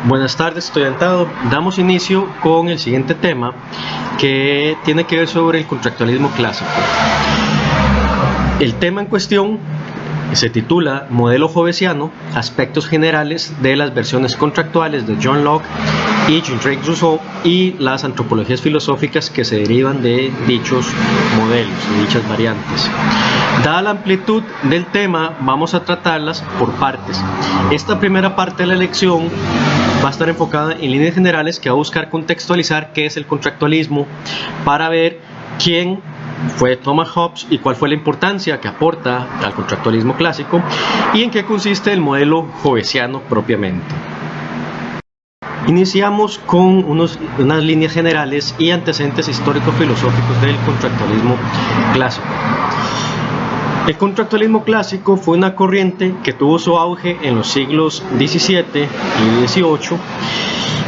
Buenas tardes, estudiantado. Damos inicio con el siguiente tema que tiene que ver sobre el contractualismo clásico. El tema en cuestión se titula Modelo Hobbesiano, aspectos generales de las versiones contractuales de John Locke y Jean-Jacques Rousseau y las antropologías filosóficas que se derivan de dichos modelos, de dichas variantes. Dada la amplitud del tema, vamos a tratarlas por partes. Esta primera parte de la lección va a estar enfocada en líneas generales, que va a buscar contextualizar qué es el contractualismo para ver quién fue Thomas Hobbes y cuál fue la importancia que aporta al contractualismo clásico y en qué consiste el modelo hobbesiano propiamente. Iniciamos con unas líneas generales y antecedentes histórico-filosóficos del contractualismo clásico. El contractualismo clásico fue una corriente que tuvo su auge en los siglos XVII y XVIII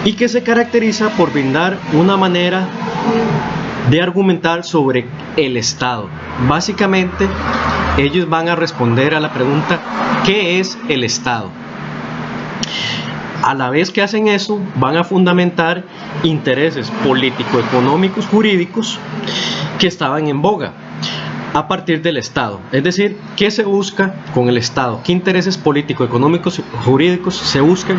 y que se caracteriza por brindar una manera de argumentar sobre el Estado. Básicamente, ellos van a responder a la pregunta ¿qué es el Estado? A la vez que hacen eso, van a fundamentar intereses político-económicos jurídicos que estaban en boga a partir del Estado. Es decir, ¿qué se busca con el Estado? ¿Qué intereses político-económicos jurídicos se buscan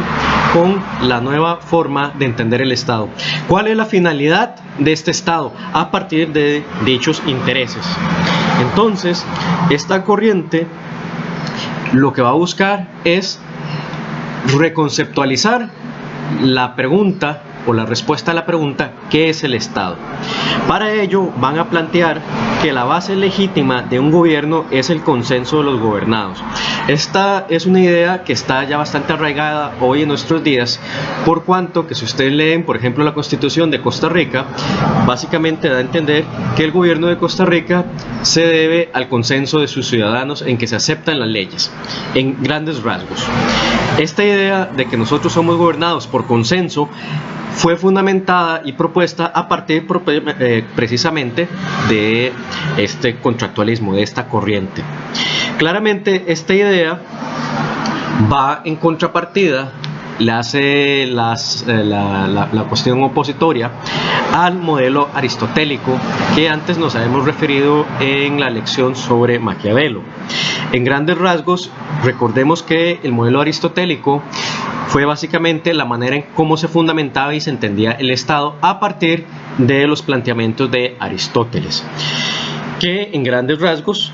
con la nueva forma de entender el Estado? ¿Cuál es la finalidad de este Estado a partir de dichos intereses? Entonces, esta corriente lo que va a buscar es reconceptualizar la pregunta o la respuesta a la pregunta ¿qué es el Estado? Para ello van a plantear que la base legítima de un gobierno es el consenso de los gobernados. Esta es una idea que está ya bastante arraigada hoy en nuestros días, por cuanto que si ustedes leen, por ejemplo, la Constitución de Costa Rica, básicamente da a entender que el gobierno de Costa Rica se debe al consenso de sus ciudadanos en que se aceptan las leyes, en grandes rasgos. Esta idea de que nosotros somos gobernados por consenso fue fundamentada y propuesta a partir precisamente de este contractualismo, de esta corriente. Claramente esta idea va en contrapartida, le hace la cuestión opositoria al modelo aristotélico que antes nos habíamos referido en la lección sobre Maquiavelo. En grandes rasgos, recordemos que el modelo aristotélico fue básicamente la manera en cómo se fundamentaba y se entendía el Estado a partir de los planteamientos de Aristóteles, que en grandes rasgos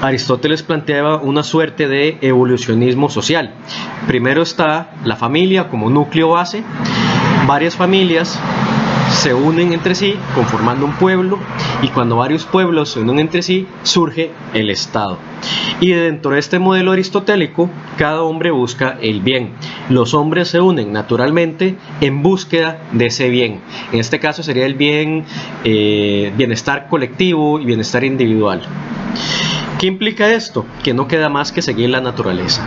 Aristóteles planteaba una suerte de evolucionismo social. Primero está la familia como núcleo base, varias familias se unen entre sí conformando un pueblo, y cuando varios pueblos se unen entre sí surge el Estado. Y dentro de este modelo aristotélico, cada hombre busca el bien. Los hombres se unen naturalmente en búsqueda de ese bien. En este caso sería el bienestar colectivo y bienestar individual. ¿Qué implica esto? Que no queda más que seguir la naturaleza.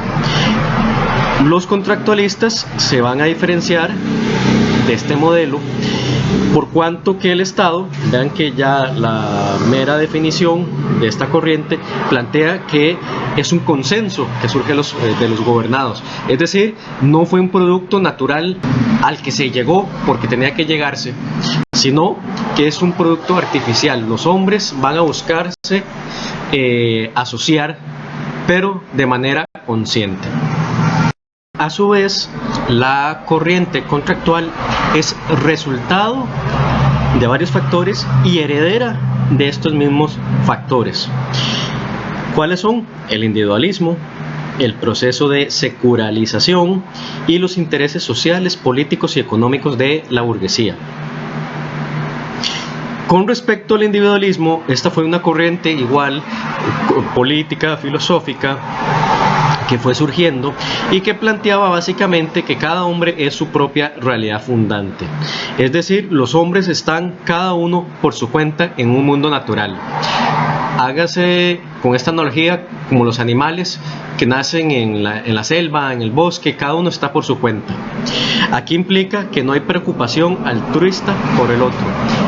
Los contractualistas se van a diferenciar de este modelo por cuanto que el Estado, vean que ya la mera definición de esta corriente plantea que es un consenso que surge de los gobernados, es decir, no fue un producto natural al que se llegó porque tenía que llegarse, sino que es un producto artificial. Los hombres van a buscarse asociar, pero de manera consciente. A su vez, la corriente contractual es resultado de varios factores y heredera de estos mismos factores. ¿Cuáles son? El individualismo, el proceso de secularización y los intereses sociales, políticos y económicos de la burguesía. Con respecto al individualismo, esta fue una corriente igual política, filosófica, que fue surgiendo y que planteaba básicamente que cada hombre es su propia realidad fundante. Es decir, los hombres están cada uno por su cuenta en un mundo natural. Hágase con esta analogía como los animales que nacen en la selva, en el bosque, cada uno está por su cuenta. Aquí implica que no hay preocupación altruista por el otro.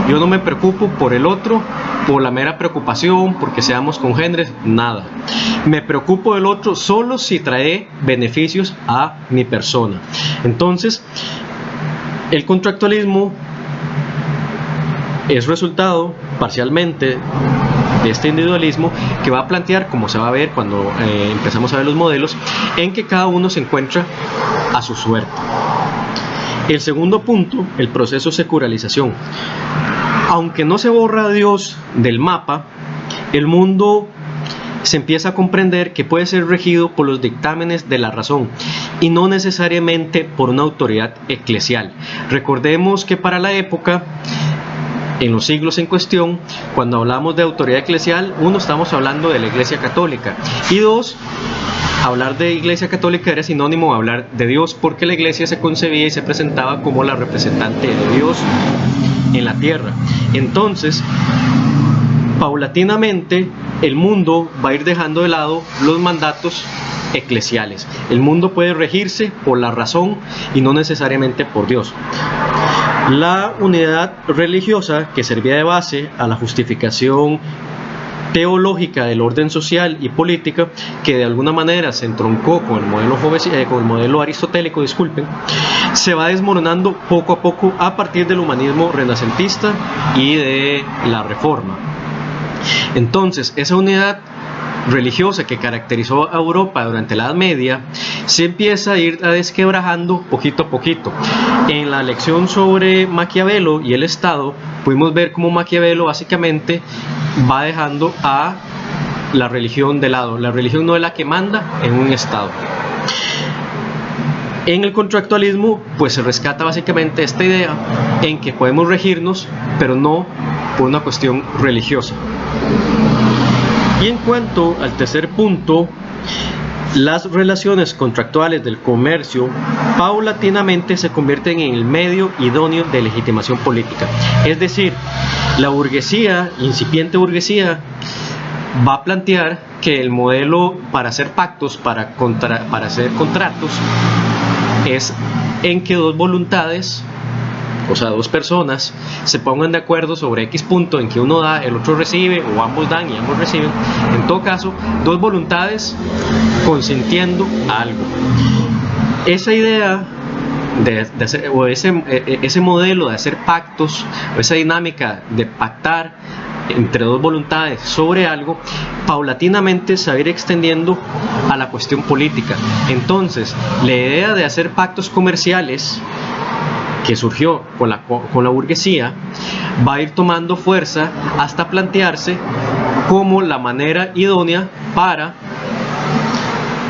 Yo no me preocupo por el otro por la mera preocupación, porque seamos congéneres, nada. Me preocupo del otro solo si trae beneficios a mi persona. Entonces, el contractualismo es resultado parcialmente de este individualismo que va a plantear, como se va a ver cuando empezamos a ver los modelos, en que cada uno se encuentra a su suerte. El segundo punto, el proceso de secularización. Aunque no se borra a Dios del mapa, el mundo se empieza a comprender que puede ser regido por los dictámenes de la razón y no necesariamente por una autoridad eclesial. Recordemos que para la época, en los siglos en cuestión, cuando hablamos de autoridad eclesial, uno, estamos hablando de la Iglesia Católica, y dos, hablar de Iglesia Católica era sinónimo de hablar de Dios, porque la Iglesia se concebía y se presentaba como la representante de Dios en la tierra. Entonces, paulatinamente, el mundo va a ir dejando de lado los mandatos eclesiales. El mundo puede regirse por la razón y no necesariamente por Dios. La unidad religiosa, que servía de base a la justificación teológica del orden social y política, que de alguna manera se entroncó con el modelo aristotélico, se va desmoronando poco a poco a partir del humanismo renacentista y de la Reforma. Entonces, esa unidad religiosa que caracterizó a Europa durante la Edad Media se empieza a ir desquebrajando poquito a poquito. En la lección sobre Maquiavelo y el Estado pudimos ver cómo Maquiavelo básicamente va dejando a la religión de lado. La religión no es la que manda en un Estado. En el contractualismo pues se rescata básicamente esta idea en que podemos regirnos, pero no por una cuestión religiosa. Y en cuanto al tercer punto, las relaciones contractuales del comercio paulatinamente se convierten en el medio idóneo de legitimación política. Es decir, la burguesía, incipiente burguesía, va a plantear que el modelo para hacer pactos, para hacer contratos, es en que dos voluntades, o sea, dos personas, se pongan de acuerdo sobre X punto en que uno da, el otro recibe, o ambos dan y ambos reciben. En todo caso, dos voluntades consintiendo algo. Esa idea de hacer, o ese modelo de hacer pactos, o esa dinámica de pactar entre dos voluntades sobre algo, paulatinamente se va a ir extendiendo a la cuestión política. Entonces, la idea de hacer pactos comerciales, que surgió con la burguesía, va a ir tomando fuerza hasta plantearse como la manera idónea para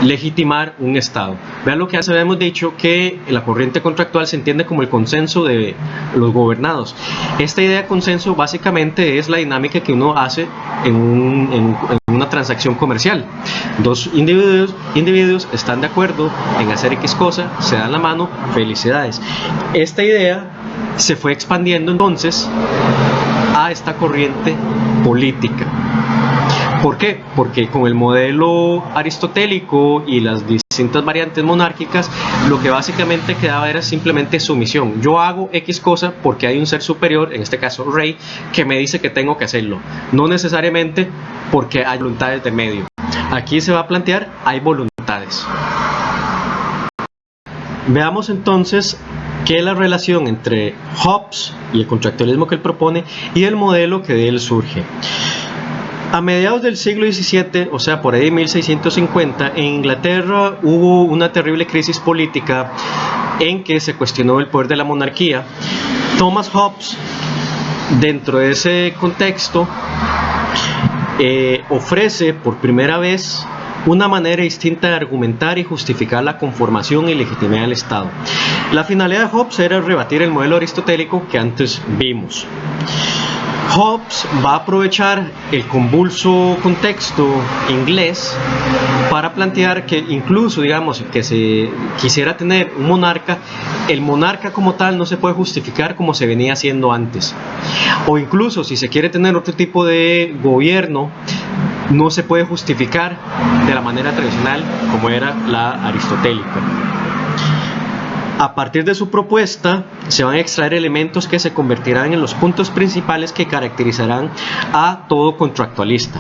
legitimar un Estado. Vean lo que ya habíamos dicho, que la corriente contractual se entiende como el consenso de los gobernados. Esta idea de consenso básicamente es la dinámica que uno hace en una transacción comercial. Dos individuos están de acuerdo en hacer X cosa, se dan la mano, felicidades. Esta idea se fue expandiendo entonces a esta corriente política. ¿Por qué? Porque con el modelo aristotélico y las distintas variantes monárquicas, lo que básicamente quedaba era simplemente sumisión. Yo hago X cosa porque hay un ser superior, en este caso rey, que me dice que tengo que hacerlo. No necesariamente porque hay voluntades de medio. Aquí se va a plantear, hay voluntades. Veamos entonces qué es la relación entre Hobbes y el contractualismo que él propone y el modelo que de él surge. A mediados del siglo XVII, o sea, por ahí 1650, en Inglaterra hubo una terrible crisis política en que se cuestionó el poder de la monarquía. Thomas Hobbes, dentro de ese contexto, ofrece por primera vez una manera distinta de argumentar y justificar la conformación y legitimidad del Estado. La finalidad de Hobbes era rebatir el modelo aristotélico que antes vimos. Hobbes va a aprovechar el convulso contexto inglés para plantear que incluso, digamos, que se quisiera tener un monarca, el monarca como tal no se puede justificar como se venía haciendo antes. O incluso si se quiere tener otro tipo de gobierno no se puede justificar de la manera tradicional como era la aristotélica. A partir de su propuesta se van a extraer elementos que se convertirán en los puntos principales que caracterizarán a todo contractualista.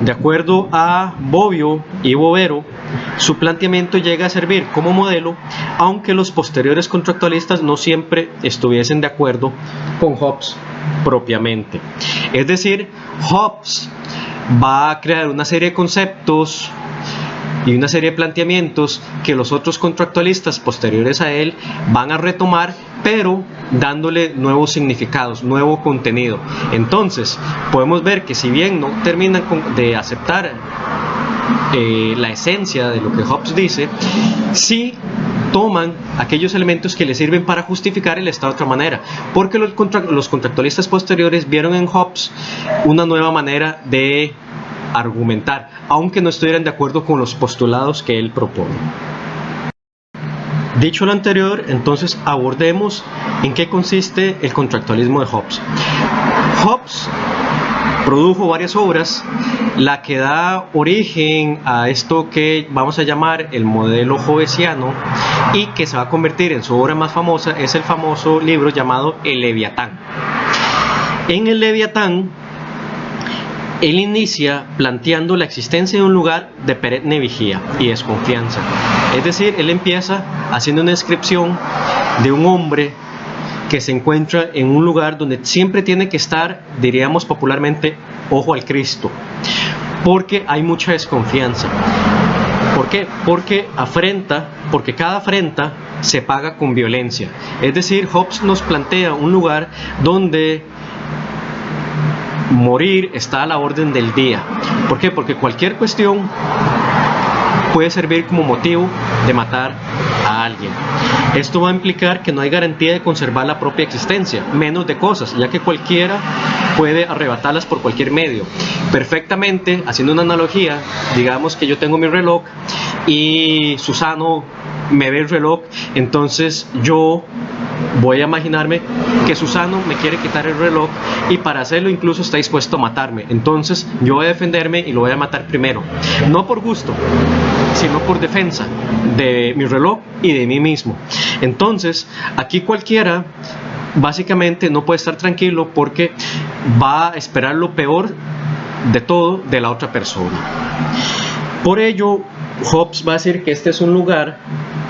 De acuerdo a Bobbio y Bovero, su planteamiento llega a servir como modelo, aunque los posteriores contractualistas no siempre estuviesen de acuerdo con Hobbes propiamente. Es decir, Hobbes va a crear una serie de conceptos y una serie de planteamientos que los otros contractualistas posteriores a él van a retomar, pero dándole nuevos significados, nuevo contenido. Entonces podemos ver que si bien no terminan de aceptar la esencia de lo que Hobbes dice, sí toman aquellos elementos que les sirven para justificar el Estado de otra manera, porque los contractualistas posteriores vieron en Hobbes una nueva manera de argumentar, aunque no estuvieran de acuerdo con los postulados que él propone. Dicho lo anterior, entonces abordemos en qué consiste el contractualismo de Hobbes. Hobbes produjo varias obras, la que da origen a esto que vamos a llamar el modelo hobbesiano y que se va a convertir en su obra más famosa es el famoso libro llamado El Leviatán. En El Leviatán, él inicia planteando la existencia de un lugar de perenne vigía y desconfianza. Es decir, él empieza haciendo una descripción de un hombre que se encuentra en un lugar donde siempre tiene que estar, diríamos popularmente, ojo al Cristo, porque hay mucha desconfianza. ¿Por qué? Porque cada afrenta se paga con violencia. Es decir, Hobbes nos plantea un lugar donde morir está a la orden del día. ¿Por qué? Porque cualquier cuestión puede servir como motivo de matar a alguien. Esto va a implicar que no hay garantía de conservar la propia existencia, menos de cosas, ya que cualquiera puede arrebatarlas por cualquier medio. Perfectamente, haciendo una analogía, digamos que yo tengo mi reloj y Susano me ve el reloj, entonces yo voy a imaginarme que Susano me quiere quitar el reloj y para hacerlo incluso está dispuesto a matarme. Entonces yo voy a defenderme y lo voy a matar primero, no por gusto, sino por defensa de mi reloj y de mí mismo. Entonces aquí cualquiera básicamente no puede estar tranquilo porque va a esperar lo peor de todo de la otra persona. Por ello, Hobbes va a decir que este es un lugar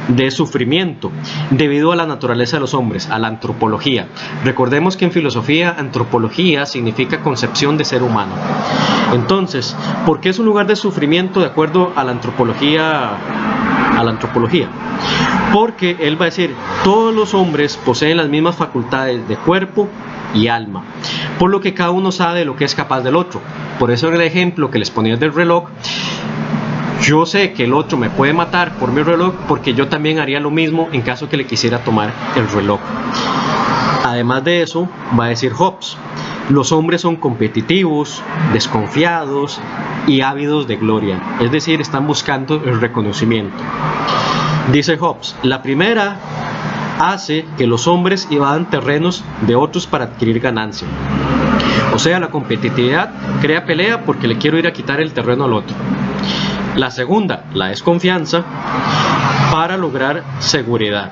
de sufrimiento debido a la naturaleza de los hombres, a la antropología. Recordemos que en filosofía, antropología significa concepción de ser humano. Entonces, ¿por qué es un lugar de sufrimiento de acuerdo a la antropología? Porque él va a decir, todos los hombres poseen las mismas facultades de cuerpo y alma, por lo que cada uno sabe lo que es capaz del otro. Por eso en el ejemplo que les ponía del reloj, yo sé que el otro me puede matar por mi reloj porque yo también haría lo mismo en caso que le quisiera tomar el reloj. Además de eso, va a decir Hobbes, los hombres son competitivos, desconfiados y ávidos de gloria, es decir, están buscando el reconocimiento. Dice Hobbes, la primera hace que los hombres invadan terrenos de otros para adquirir ganancia. O sea, la competitividad crea pelea porque le quiero ir a quitar el terreno al otro. La segunda, la desconfianza, para lograr seguridad.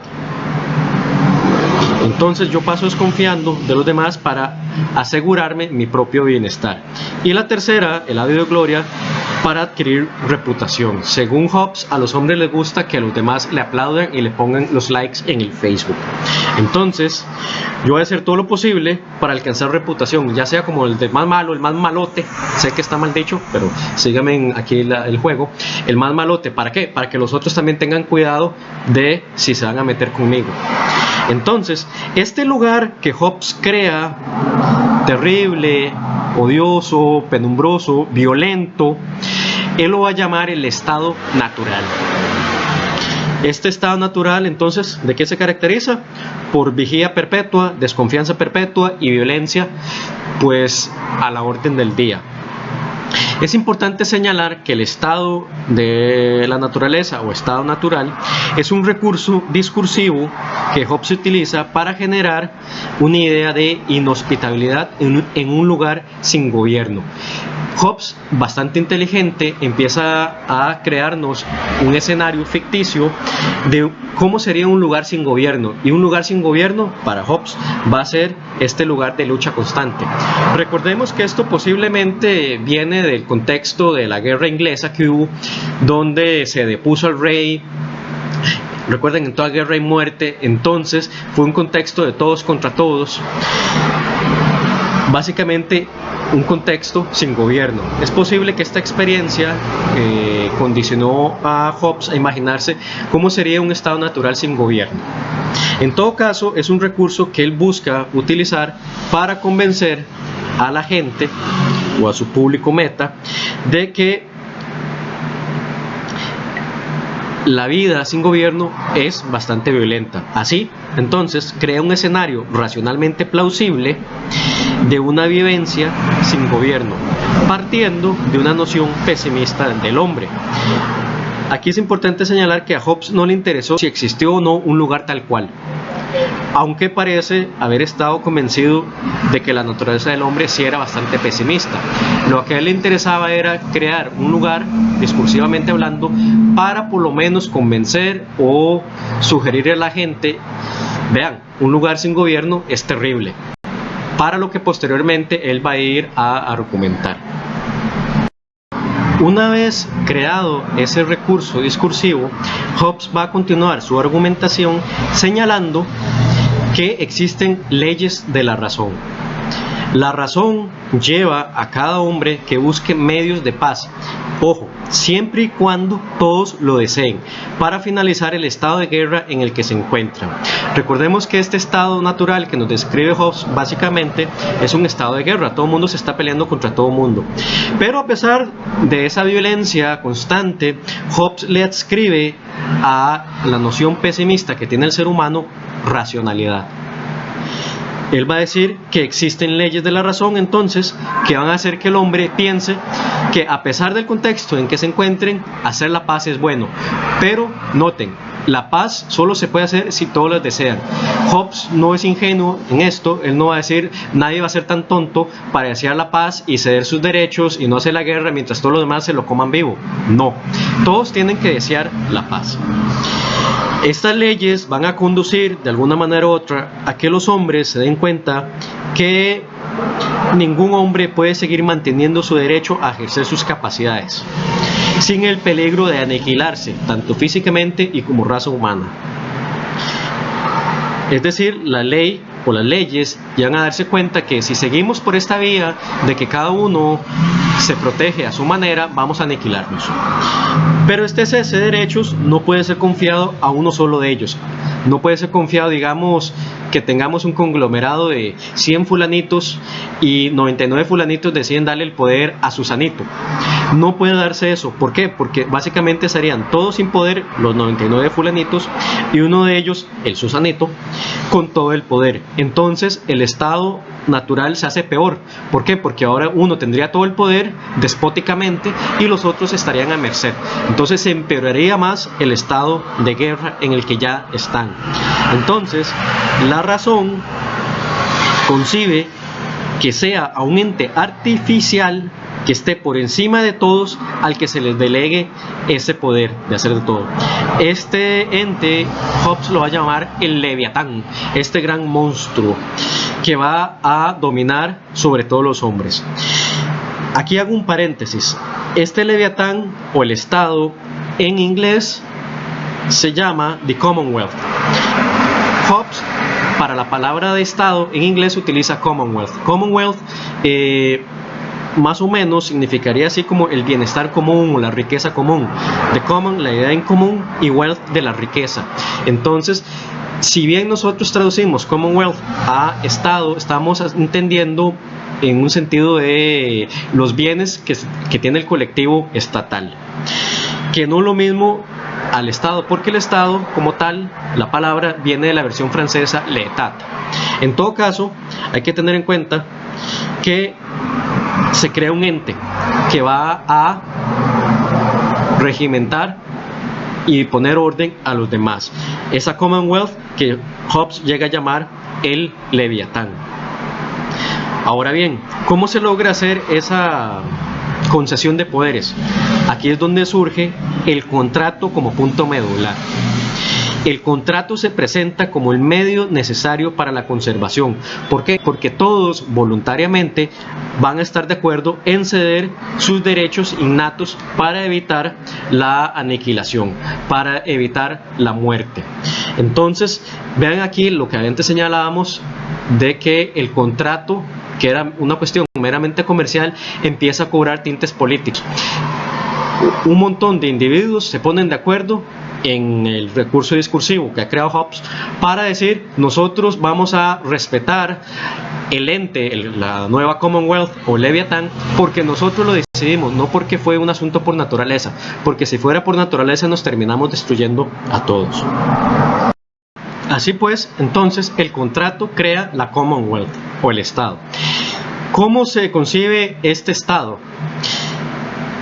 Entonces yo paso desconfiando de los demás para asegurarme mi propio bienestar. Y la tercera, el ávido de gloria, para adquirir reputación. Según Hobbes, a los hombres les gusta que a los demás le aplaudan y le pongan los likes en el Facebook. Entonces, yo voy a hacer todo lo posible para alcanzar reputación, ya sea como el del más malo, el más malote. Sé que está mal dicho, pero síganme aquí el juego. El más malote, ¿para qué? Para que los otros también tengan cuidado de si se van a meter conmigo. Entonces, este lugar que Hobbes crea, terrible, odioso, penumbroso, violento, él lo va a llamar el estado natural. Este estado natural, entonces, ¿de qué se caracteriza? Por vigía perpetua, desconfianza perpetua y violencia, pues a la orden del día. Es importante señalar que el estado de la naturaleza o estado natural es un recurso discursivo que Hobbes utiliza para generar una idea de inhospitabilidad en un lugar sin gobierno. Hobbes, bastante inteligente, empieza a crearnos un escenario ficticio de cómo sería un lugar sin gobierno, y un lugar sin gobierno para Hobbes va a ser este lugar de lucha constante. Recordemos que esto posiblemente viene del contexto de la guerra inglesa que hubo, donde se depuso al rey. Recuerden, en toda guerra hay muerte, entonces fue un contexto de todos contra todos. Básicamente un contexto sin gobierno. Es posible que esta experiencia condicionó a Hobbes a imaginarse cómo sería un estado natural sin gobierno. En todo caso, es un recurso que él busca utilizar para convencer a la gente o a su público meta de que la vida sin gobierno es bastante violenta. Así, entonces, crea un escenario racionalmente plausible de una vivencia sin gobierno, partiendo de una noción pesimista del hombre. Aquí es importante señalar que a Hobbes no le interesó si existió o no un lugar tal cual, aunque parece haber estado convencido de que la naturaleza del hombre sí era bastante pesimista. Lo que a él le interesaba era crear un lugar, discursivamente hablando, para por lo menos convencer o sugerirle a la gente: vean, un lugar sin gobierno es terrible, para lo que posteriormente él va a ir a argumentar. Una vez creado ese recurso discursivo, Hobbes va a continuar su argumentación señalando que existen leyes de la razón. La razón lleva a cada hombre que busque medios de paz, ojo, siempre y cuando todos lo deseen, para finalizar el estado de guerra en el que se encuentran. Recordemos que este estado natural que nos describe Hobbes básicamente es un estado de guerra, todo el mundo se está peleando contra todo el mundo. Pero a pesar de esa violencia constante, Hobbes le adscribe a la noción pesimista que tiene el ser humano racionalidad. Él va a decir que existen leyes de la razón, entonces, que van a hacer que el hombre piense que, a pesar del contexto en que se encuentren, hacer la paz es bueno. Pero noten, la paz solo se puede hacer si todos la desean. Hobbes no es ingenuo en esto. Él no va a decir: nadie va a ser tan tonto para desear la paz y ceder sus derechos y no hacer la guerra mientras todos los demás se lo coman vivo. No, todos tienen que desear la paz. Estas leyes van a conducir de alguna manera u otra a que los hombres se den cuenta que ningún hombre puede seguir manteniendo su derecho a ejercer sus capacidades sin el peligro de aniquilarse, tanto físicamente y como raza humana. Es decir, la ley o las leyes van a darse cuenta que si seguimos por esta vía de que cada uno se protege a su manera, vamos a aniquilarnos. Pero este cese de derechos no puede ser confiado a uno solo de ellos. No puede ser confiado, digamos, que tengamos un conglomerado de 100 fulanitos y 99 fulanitos deciden darle el poder a Susanito. No puede darse eso. ¿Por qué? Porque básicamente estarían todos sin poder, los 99 fulanitos, y uno de ellos, el Susanito, con todo el poder. Entonces el estado natural se hace peor. ¿Por qué? Porque ahora uno tendría todo el poder despóticamente y los otros estarían a merced. Entonces se empeoraría más el estado de guerra en el que ya están. Entonces la razón concibe que sea a un ente artificial que esté por encima de todos, al que se les delegue ese poder de hacer de todo. Este ente, Hobbes lo va a llamar el Leviatán, este gran monstruo que va a dominar sobre todos los hombres. Aquí hago un paréntesis. Este Leviatán o el Estado en inglés se llama The Commonwealth. Hobbes, para la palabra de Estado en inglés, utiliza Commonwealth. Commonwealth más o menos significaría así como el bienestar común o la riqueza común. The common, la idea en común, y wealth, de la riqueza. Entonces, si bien nosotros traducimos Commonwealth a Estado, estamos entendiendo en un sentido de los bienes que tiene el colectivo estatal, que no es lo mismo al Estado, porque el Estado como tal, la palabra viene de la versión francesa l'État. En todo caso, hay que tener en cuenta que se crea un ente que va a regimentar y poner orden a los demás. Esa Commonwealth que Hobbes llega a llamar el Leviatán. Ahora bien, ¿cómo se logra hacer concesión de poderes. Aquí es donde surge el contrato como punto medular. El contrato se presenta como el medio necesario para la conservación. ¿Por qué? Porque todos voluntariamente van a estar de acuerdo en ceder sus derechos innatos para evitar la aniquilación, para evitar la muerte. Entonces, vean aquí lo que antes señalábamos de que el contrato, que era una cuestión meramente comercial, empieza a cobrar tintes políticos. Un montón de individuos se ponen de acuerdo en el recurso discursivo que ha creado Hobbes para decir: nosotros vamos a respetar el ente, la nueva Commonwealth o Leviatán, porque nosotros lo decidimos, no porque fue un asunto por naturaleza, porque si fuera por naturaleza nos terminamos destruyendo a todos. Así pues, entonces el contrato crea la Commonwealth o el Estado. ¿Cómo se concibe este Estado?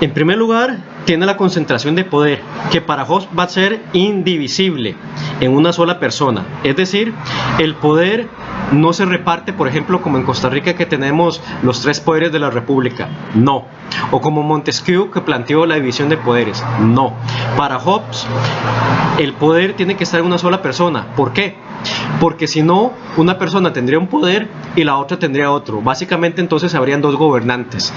En primer lugar, tiene la concentración de poder, que para Hobbes va a ser indivisible en una sola persona. Es decir, el poder no se reparte, por ejemplo, como en Costa Rica, que tenemos los 3 poderes de la República. No. O como Montesquieu, que planteó la división de poderes. No. Para Hobbes, el poder tiene que estar en una sola persona. ¿Por qué? Porque si no, una persona tendría un poder y la otra tendría otro. Básicamente, entonces habrían 2 gobernantes.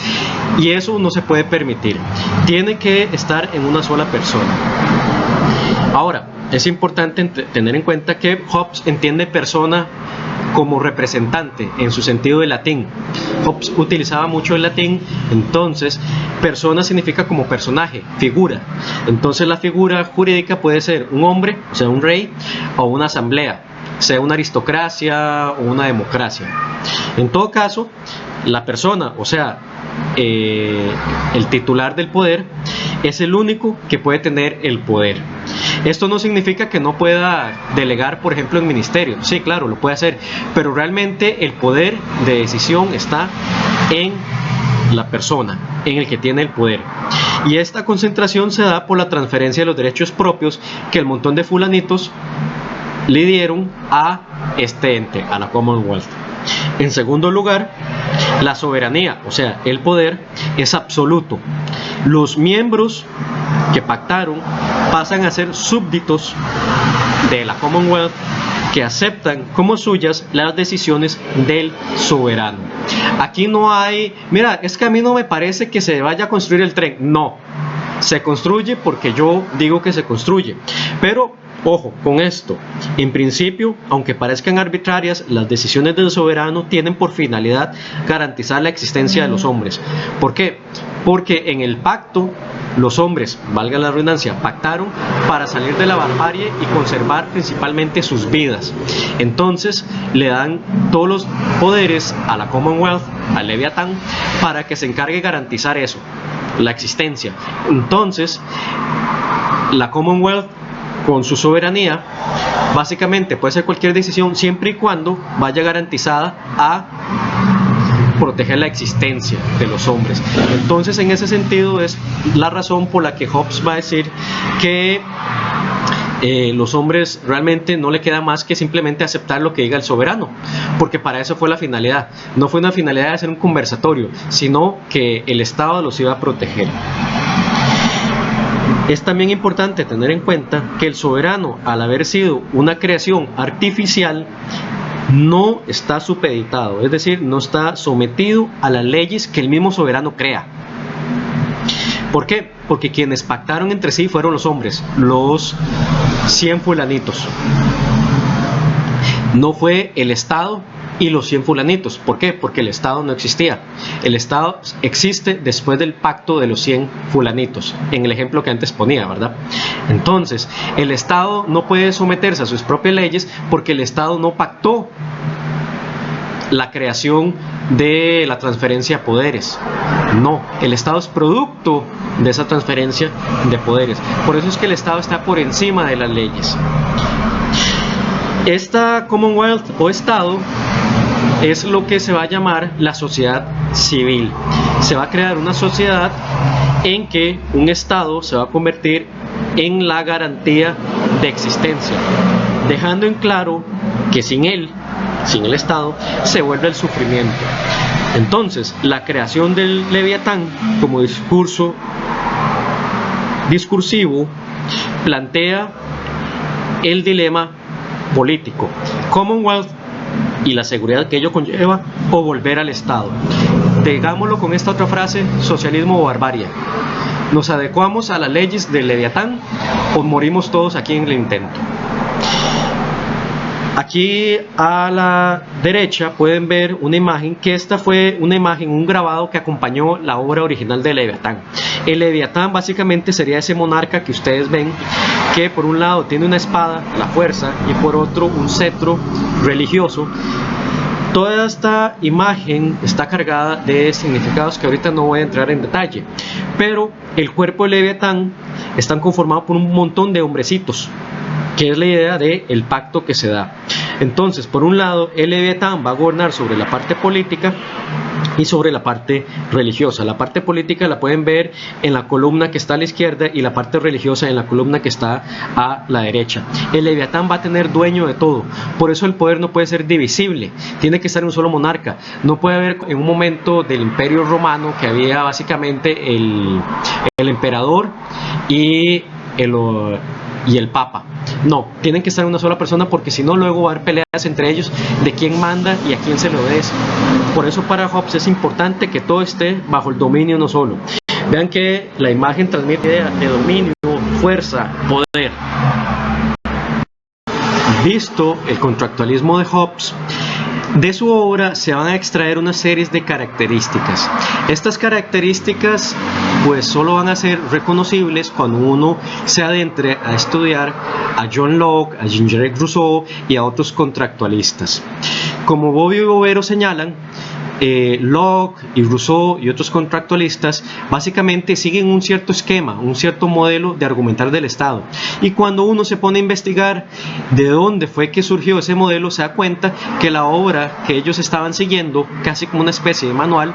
Y eso no se puede permitir. Tiene que estar en una sola persona. Ahora, es importante tener en cuenta que Hobbes entiende persona como representante en su sentido de latín. Hobbes utilizaba mucho el latín, entonces persona significa como personaje, figura. Entonces la figura jurídica puede ser un hombre, o sea un rey, o una asamblea, sea una aristocracia o una democracia. En todo caso, la persona, o sea, el titular del poder, es el único que puede tener el poder. Esto no significa que no pueda delegar, por ejemplo, en ministerio. Sí, claro, lo puede hacer, pero realmente el poder de decisión está en la persona, en el que tiene el poder. Y esta concentración se da por la transferencia de los derechos propios que el montón de fulanitos le dieron a este ente, a la Commonwealth. En segundo lugar, la soberanía, o sea, el poder, es absoluto. Los miembros que pactaron pasan a ser súbditos de la Commonwealth, que aceptan como suyas las decisiones del soberano. Aquí no hay, mira, es que a mí no me parece que se vaya a construir el tren. No, se construye porque yo digo que se construye. Pero ojo con esto, en principio, aunque parezcan arbitrarias, las decisiones del soberano tienen por finalidad garantizar la existencia de los hombres. ¿Por qué? Porque en el pacto, los hombres, valga la redundancia, pactaron para salir de la barbarie y conservar principalmente sus vidas. Entonces, le dan todos los poderes a la Commonwealth, al Leviatán, para que se encargue de garantizar eso, la existencia. Entonces, la Commonwealth, con su soberanía, básicamente puede ser cualquier decisión siempre y cuando vaya garantizada a proteger la existencia de los hombres. Entonces, en ese sentido es la razón por la que Hobbes va a decir que los hombres realmente no le queda más que simplemente aceptar lo que diga el soberano, porque para eso fue la finalidad. No fue una finalidad de hacer un conversatorio, sino que el Estado los iba a proteger. Es también importante tener en cuenta que el soberano, al haber sido una creación artificial, no está supeditado, es decir, no está sometido a las leyes que el mismo soberano crea. ¿Por qué? Porque quienes pactaron entre sí fueron los hombres, los 100 fulanitos. No fue el Estado y los 100 fulanitos. ¿Por qué? Porque el Estado no existía. El Estado existe después del pacto de los 100 fulanitos, en el ejemplo que antes ponía, ¿verdad? Entonces, el Estado no puede someterse a sus propias leyes porque el Estado no pactó la creación de la transferencia de poderes. No, el Estado es producto de esa transferencia de poderes. Por eso es que el Estado está por encima de las leyes. Esta Commonwealth o Estado es lo que se va a llamar la sociedad civil. Se va a crear una sociedad en que un Estado se va a convertir en la garantía de existencia, dejando en claro que sin él, sin el Estado, se vuelve el sufrimiento. Entonces, la creación del Leviatán como discursivo plantea el dilema político: Commonwealth y la seguridad que ello conlleva, o volver al Estado. Digámoslo con esta otra frase: socialismo o barbarie. ¿Nos adecuamos a las leyes del Leviatán o morimos todos aquí en el intento? Aquí a la derecha pueden ver una imagen, que esta fue una imagen, un grabado que acompañó la obra original de Leviatán. El Leviatán básicamente sería ese monarca que ustedes ven, que por un lado tiene una espada, la fuerza, y por otro un cetro religioso. Toda esta imagen está cargada de significados que ahorita no voy a entrar en detalle, pero el cuerpo de Leviatán está conformado por un montón de hombrecitos, que es la idea del pacto que se da. Entonces, por un lado, el Leviatán va a gobernar sobre la parte política y sobre la parte religiosa. La parte política la pueden ver en la columna que está a la izquierda y la parte religiosa en la columna que está a la derecha. El Leviatán va a tener dueño de todo, por eso el poder no puede ser divisible, tiene que estar en un solo monarca. No puede haber en un momento del Imperio Romano que había básicamente el emperador y el Papa. No, tienen que estar una sola persona, porque si no luego va a haber peleas entre ellos de quién manda y a quién se le obedece. Por eso para Hobbes es importante que todo esté bajo el dominio no solo. Vean que la imagen transmite idea de dominio, fuerza, poder. Visto el contractualismo de Hobbes, de su obra se van a extraer una serie de características. Estas características pues solo van a ser reconocibles cuando uno se adentre a estudiar a John Locke, a Jean-Jacques Rousseau y a otros contractualistas. Como Bobbio y Bovero señalan, Locke y Rousseau y otros contractualistas básicamente siguen un cierto esquema, un cierto modelo de argumentar del Estado, y cuando uno se pone a investigar de dónde fue que surgió ese modelo, se da cuenta que la obra que ellos estaban siguiendo, casi como una especie de manual,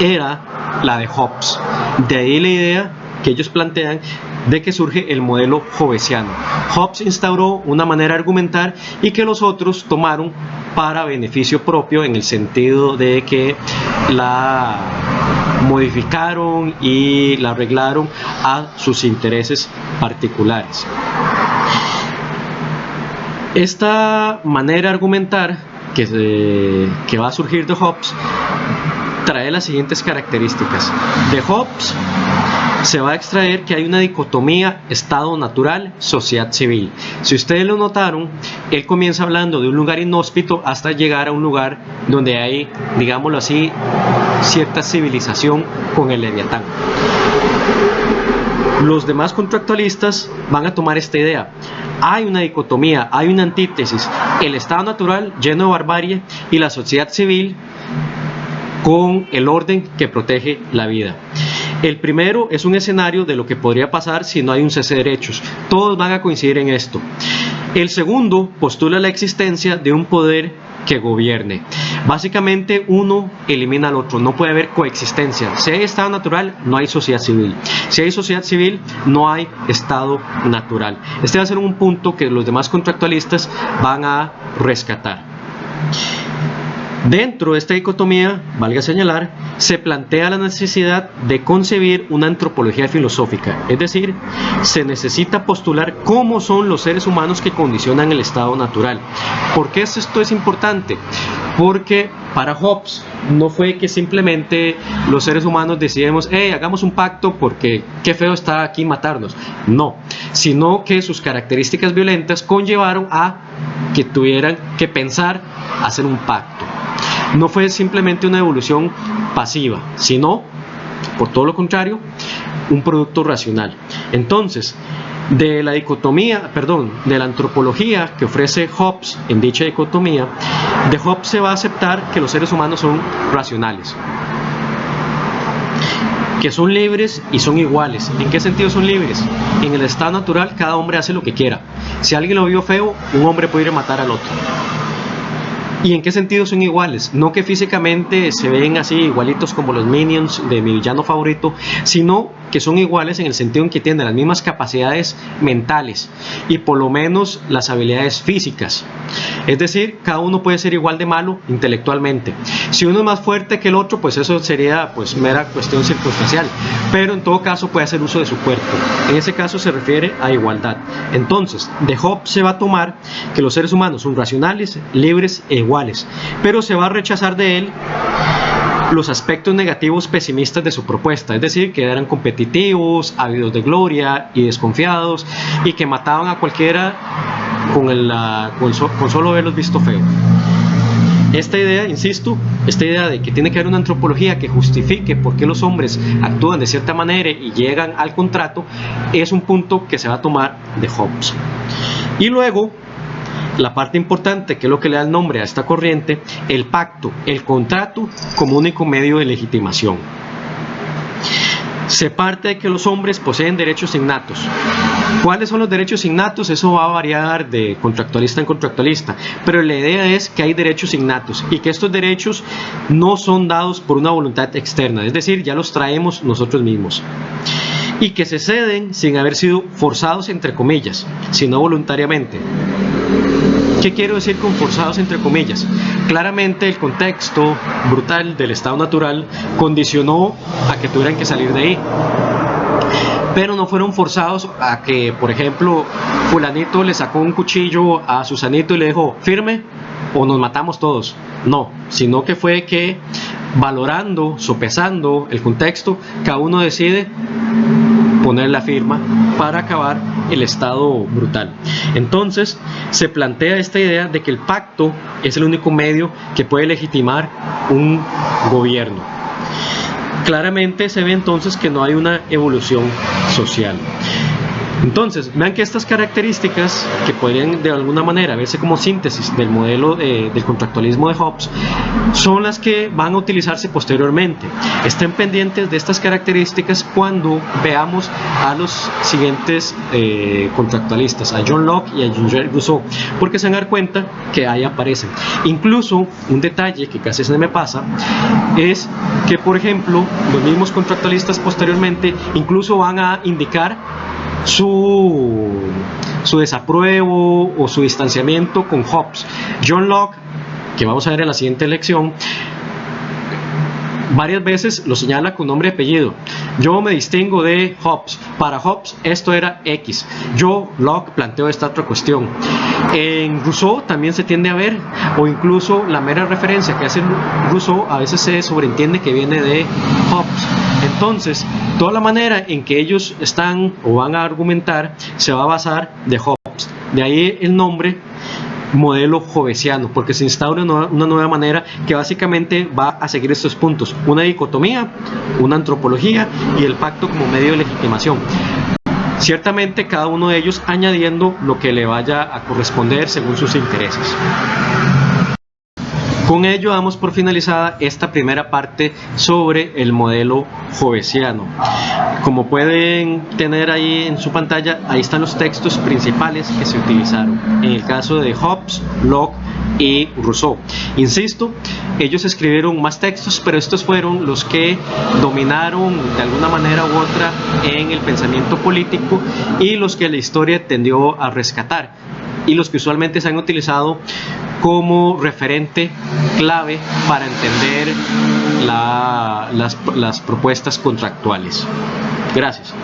era la de Hobbes. De ahí la idea que ellos plantean de que surge el modelo hobbesiano. Hobbes instauró una manera de argumentar y que los otros tomaron para beneficio propio, en el sentido de que la modificaron y la arreglaron a sus intereses particulares. Esta manera de argumentar que va a surgir de Hobbes trae las siguientes características. De Hobbes se va a extraer que hay una dicotomía estado natural, sociedad civil. Si ustedes lo notaron, él comienza hablando de un lugar inhóspito hasta llegar a un lugar donde hay, digámoslo así, cierta civilización con el Leviatán. Los demás contractualistas van a tomar esta idea. Hay una dicotomía, hay una antítesis: el estado natural lleno de barbarie y la sociedad civil con el orden que protege la vida. El primero es un escenario de lo que podría pasar si no hay un cese de derechos. Todos van a coincidir en esto. El segundo postula la existencia de un poder que gobierne. Básicamente uno elimina al otro, no puede haber coexistencia. Si hay estado natural, no hay sociedad civil. Si hay sociedad civil, no hay estado natural. Este va a ser un punto que los demás contractualistas van a rescatar. Dentro de esta dicotomía, valga señalar, se plantea la necesidad de concebir una antropología filosófica, es decir, se necesita postular cómo son los seres humanos que condicionan el estado natural. ¿Por qué esto es importante? Porque para Hobbes no fue que simplemente los seres humanos decidimos, hagamos un pacto porque qué feo está aquí matarnos. No, sino que sus características violentas conllevaron a que tuvieran que pensar hacer un pacto. No fue simplemente una evolución pasiva, sino, por todo lo contrario, un producto racional. Entonces, de la antropología que ofrece Hobbes en dicha dicotomía, de Hobbes se va a aceptar que los seres humanos son racionales, que son libres y son iguales. ¿En qué sentido son libres? En el estado natural cada hombre hace lo que quiera. Si alguien lo vio feo, un hombre puede ir a matar al otro. ¿Y en qué sentido son iguales? No que físicamente se ven así igualitos como los Minions de mi villano favorito, sino que son iguales en el sentido en que tienen las mismas capacidades mentales y por lo menos las habilidades físicas. Es decir, cada uno puede ser igual de malo intelectualmente. Si uno es más fuerte que el otro, pues eso sería pues mera cuestión circunstancial, pero en todo caso puede hacer uso de su cuerpo. En ese caso se refiere a igualdad. Entonces, de Hobbes se va a tomar que los seres humanos son racionales, libres e iguales, pero se va a rechazar de él los aspectos negativos pesimistas de su propuesta, es decir, que eran competitivos, ávidos de gloria y desconfiados, y que mataban a cualquiera con solo haberlos visto feo. Esta idea, insisto, esta idea de que tiene que haber una antropología que justifique por qué los hombres actúan de cierta manera y llegan al contrato, es un punto que se va a tomar de Hobbes. Y luego, la parte importante, que es lo que le da el nombre a esta corriente, el pacto, el contrato como único medio de legitimación. Se parte de que los hombres poseen derechos innatos. ¿Cuáles son los derechos innatos? Eso va a variar de contractualista en contractualista, pero la idea es que hay derechos innatos y que estos derechos no son dados por una voluntad externa, es decir, ya los traemos nosotros mismos, y que se ceden sin haber sido forzados entre comillas, sino voluntariamente. ¿Qué quiero decir con forzados entre comillas? Claramente el contexto brutal del estado natural condicionó a que tuvieran que salir de ahí, pero no fueron forzados a que, por ejemplo, fulanito le sacó un cuchillo a Susanito y le dijo firme o nos matamos todos. No, sino que fue que valorando, sopesando el contexto, cada uno decide poner la firma para acabar el estado brutal. Entonces se plantea esta idea de que el pacto es el único medio que puede legitimar un gobierno. Claramente se ve entonces que no hay una evolución social. Entonces, vean que estas características, que podrían de alguna manera verse como síntesis del modelo del contractualismo de Hobbes, son las que van a utilizarse posteriormente. Estén pendientes de estas características cuando veamos a los siguientes contractualistas, a John Locke y a Jean-Jacques Rousseau, porque se van a dar cuenta que ahí aparecen. Incluso, un detalle que casi se me pasa, es que, por ejemplo, los mismos contractualistas posteriormente incluso van a indicar su desapruebo o su distanciamiento con Hobbes. John Locke, que vamos a ver en la siguiente lección, varias veces lo señala con nombre y apellido. Yo me distingo de Hobbes. Para Hobbes esto era X. Yo, Locke, planteo esta otra cuestión. En Rousseau también se tiende a ver, o incluso la mera referencia que hace Rousseau a veces se sobreentiende que viene de Hobbes. Entonces, toda la manera en que ellos están o van a argumentar se va a basar de Hobbes. De ahí el nombre modelo hobbesiano, porque se instaura una nueva manera que básicamente va a seguir estos puntos: una dicotomía, una antropología y el pacto como medio de legitimación. Ciertamente cada uno de ellos añadiendo lo que le vaya a corresponder según sus intereses. Con ello damos por finalizada esta primera parte sobre el modelo hobbesiano. Como pueden tener ahí en su pantalla, ahí están los textos principales que se utilizaron en el caso de Hobbes, Locke y Rousseau. Insisto, ellos escribieron más textos, pero estos fueron los que dominaron de alguna manera u otra en el pensamiento político y los que la historia tendió a rescatar, y los que usualmente se han utilizado como referente clave para entender las propuestas contractuales. Gracias.